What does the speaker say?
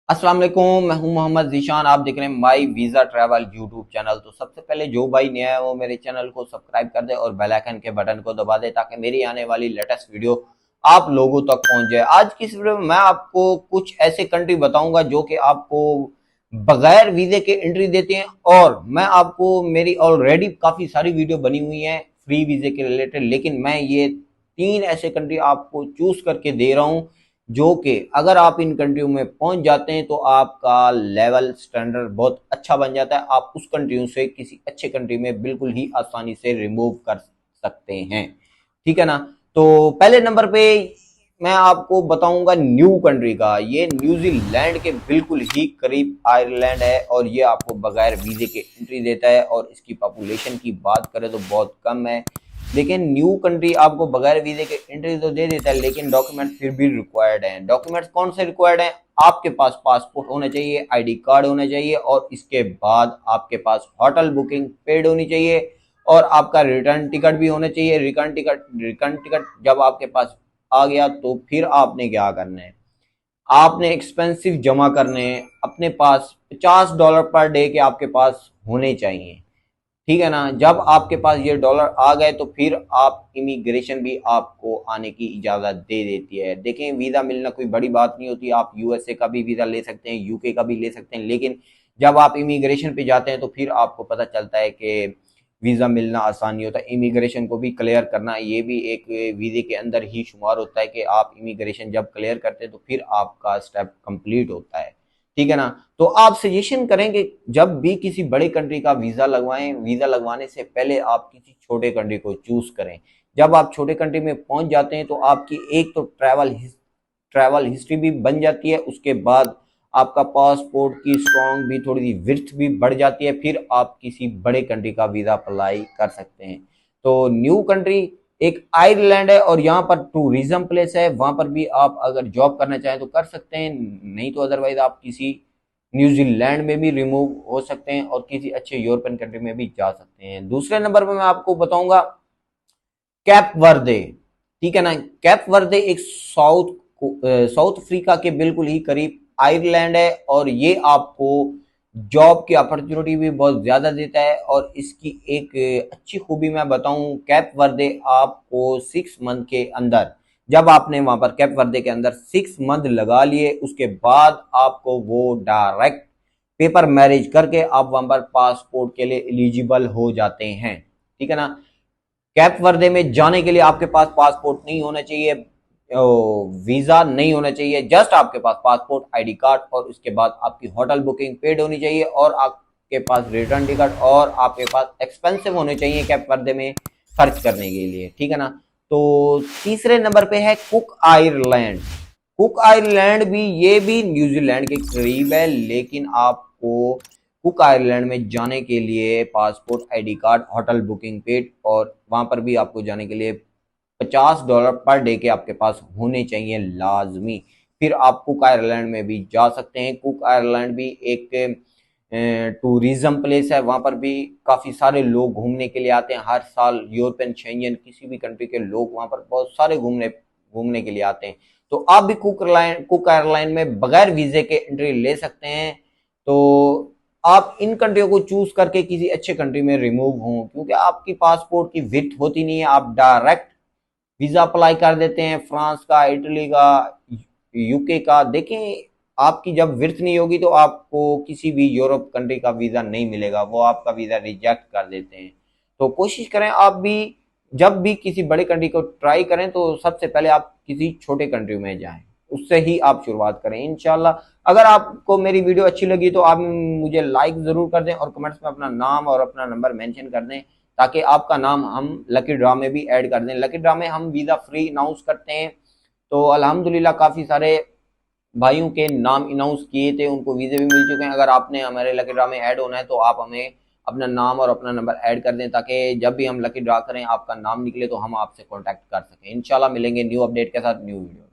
अस्सलाम वालेकुम, मैं हूं मोहम्मद जीशान। आप देख रहे हैं माई वीज़ा ट्रैवल यूट्यूब चैनल। तो सबसे पहले जो भाई नया है वो मेरे चैनल को सब्सक्राइब कर दे और बेल आइकन के बटन को दबा दे ताकि मेरी आने वाली लेटेस्ट वीडियो आप लोगों तक पहुंच जाए। आज की इस वीडियो में मैं आपको कुछ ऐसे कंट्री बताऊंगा जो कि आपको बगैर वीजे के एंट्री देते हैं, और मैं आपको मेरी ऑलरेडी काफी सारी वीडियो बनी हुई है फ्री वीजे के रिलेटेड, लेकिन मैं ये 3 ऐसे कंट्री आपको चूज करके दे रहा हूं जो कि अगर आप इन कंट्रियों में पहुंच जाते हैं तो आपका लेवल स्टैंडर्ड बहुत अच्छा बन जाता है। आप उस कंट्रियों से किसी अच्छे कंट्री में बिल्कुल ही आसानी से रिमूव कर सकते हैं। ठीक है ना। तो पहले नंबर पे मैं आपको बताऊंगा न्यू कंट्री का। ये न्यूजीलैंड के बिल्कुल ही करीब आयरलैंड है, और ये आपको बगैर वीजे के एंट्री देता है, और इसकी पॉपुलेशन की बात करें तो बहुत कम है। लेकिन न्यू कंट्री आपको बगैर वीजे के एंट्री तो दे देता है, लेकिन डॉक्यूमेंट फिर भी रिक्वायर्ड हैं। डॉक्यूमेंट्स कौन से रिक्वायर्ड हैं? आपके पास पासपोर्ट होना चाहिए, आईडी कार्ड होना चाहिए, और इसके बाद आपके पास होटल बुकिंग पेड होनी चाहिए, और आपका रिटर्न टिकट भी होना चाहिए। रिटर्न टिकट जब आपके पास आ गया तो फिर आपने क्या करना है, आपने एक्सपेंसिव जमा करने हैं। अपने पास $50 पर डे के आपके पास होने चाहिए। ठीक है ना। जब आपके पास ये डॉलर आ गए तो फिर आप इमिग्रेशन भी आपको आने की इजाजत दे देती है। देखें, वीजा मिलना कोई बड़ी बात नहीं होती। आप यूएसए का भी वीजा ले सकते हैं, यूके का भी ले सकते हैं, लेकिन जब आप इमिग्रेशन पे जाते हैं तो फिर आपको पता चलता है कि वीजा मिलना आसान नहीं होता। इमिग्रेशन को भी क्लियर करना ये भी एक वीजे के अंदर ही शुमार होता है कि आप इमिग्रेशन जब क्लियर करते हैं तो फिर आपका स्टेप कंप्लीट होता है। ठीक है ना। तो आप सजेशन करेंगे जब भी किसी बड़े कंट्री का वीजा लगवाएं, वीजा लगवाने से पहले आप किसी छोटे कंट्री को चूज करें। जब आप छोटे कंट्री में पहुंच जाते हैं तो आपकी एक तो ट्रैवल हिस्ट्री भी बन जाती है, उसके बाद आपका पासपोर्ट की स्ट्रॉन्ग भी थोड़ी सी विड्थ भी बढ़ जाती है, फिर आप किसी बड़े कंट्री का वीजा अप्लाई कर सकते हैं। तो न्यू कंट्री एक आयरलैंड है, और यहाँ पर टूरिज्म प्लेस है। वहां पर भी आप अगर जॉब करना चाहें तो कर सकते हैं, नहीं तो अदरवाइज आप किसी न्यूजीलैंड में भी रिमूव हो सकते हैं और किसी अच्छे यूरोपियन कंट्री में भी जा सकते हैं। दूसरे नंबर पर मैं आपको बताऊंगा कैप वर्दे। ठीक है ना। कैप वर्दे एक साउथ अफ्रीका के बिल्कुल ही करीब आयरलैंड है, और ये आपको जॉब की अपॉर्चुनिटी भी बहुत ज्यादा देता है। और इसकी एक अच्छी खूबी मैं बताऊं, कैप वर्दे आपको 6 मंथ के अंदर, जब आपने वहां पर कैप वर्दे के अंदर 6 मंथ लगा लिए, उसके बाद आपको वो डायरेक्ट पेपर मैरिज करके आप वहां पर पासपोर्ट के लिए एलिजिबल हो जाते हैं। ठीक है ना। कैप वर्दे में जाने के लिए आपके पास पासपोर्ट नहीं होना चाहिए, वीजा नहीं होना चाहिए, जस्ट आपके पास पासपोर्ट, आईडी कार्ड, और उसके बाद आपकी होटल बुकिंग पेड होनी चाहिए, और आपके पास रिटर्न टिकट, और आपके पास एक्सपेंसिव होने चाहिए कैप वर्दे में खर्च करने के लिए। ठीक है ना। तो तीसरे नंबर पे है कुक आयरलैंड। कुक आयरलैंड भी, ये भी न्यूजीलैंड के करीब है, लेकिन आपको कुक आयरलैंड में जाने के लिए passport, ID card, hotel booking paid, और वहां पर भी आपको जाने के लिए $50 पर डे के आपके पास होने चाहिए लाजमी। फिर आप कुक आयरलैंड में भी जा सकते हैं। कुक आयरलैंड भी एक टूरिज्म प्लेस है, वहां पर भी काफी सारे लोग घूमने के लिए आते हैं हर साल। यूरोपियन, शेंजन, किसी भी कंट्री के लोग वहां पर बहुत सारे घूमने घूमने के लिए आते हैं। तो आप भी कुक आयरलैंड में बगैर वीजे के एंट्री ले सकते हैं। तो आप इन कंट्रियों को चूज करके किसी अच्छे कंट्री में रिमूव हों, क्योंकि आपकी पासपोर्ट की विड्थ होती नहीं है। आप डायरेक्ट वीजा अप्लाई कर देते हैं फ्रांस का, इटली का, यूके का। देखें, आपकी जब विर्थ नहीं होगी तो आपको किसी भी यूरोप कंट्री का वीजा नहीं मिलेगा, वो आपका वीजा रिजेक्ट कर देते हैं। तो कोशिश करें आप भी जब भी किसी बड़े कंट्री को ट्राई करें तो सबसे पहले आप किसी छोटे कंट्री में जाएं, उससे ही आप शुरुआत करें इंशाल्लाह। अगर आपको मेरी वीडियो अच्छी लगी तो आप मुझे लाइक जरूर कर दें, और कमेंट्स में अपना नाम और अपना नंबर मेंशन कर दें, ताकि आपका नाम हम लकी ड्रा में भी ऐड कर दें। लकी ड्रा में हम वीजा फ्री अनाउंस करते हैं। तो अल्हम्दुलिल्लाह काफी सारे भाइयों के नाम अनाउंस किए थे, उनको वीजे भी मिल चुके हैं। अगर आपने हमारे लकी ड्रा में ऐड होना है तो आप हमें अपना नाम और अपना नंबर ऐड कर दें, ताकि जब भी हम लकी ड्रा करें आपका नाम निकले तो हम आपसे कांटेक्ट कर सकें। इंशाल्लाह मिलेंगे न्यू अपडेट के साथ, न्यू वीडियो।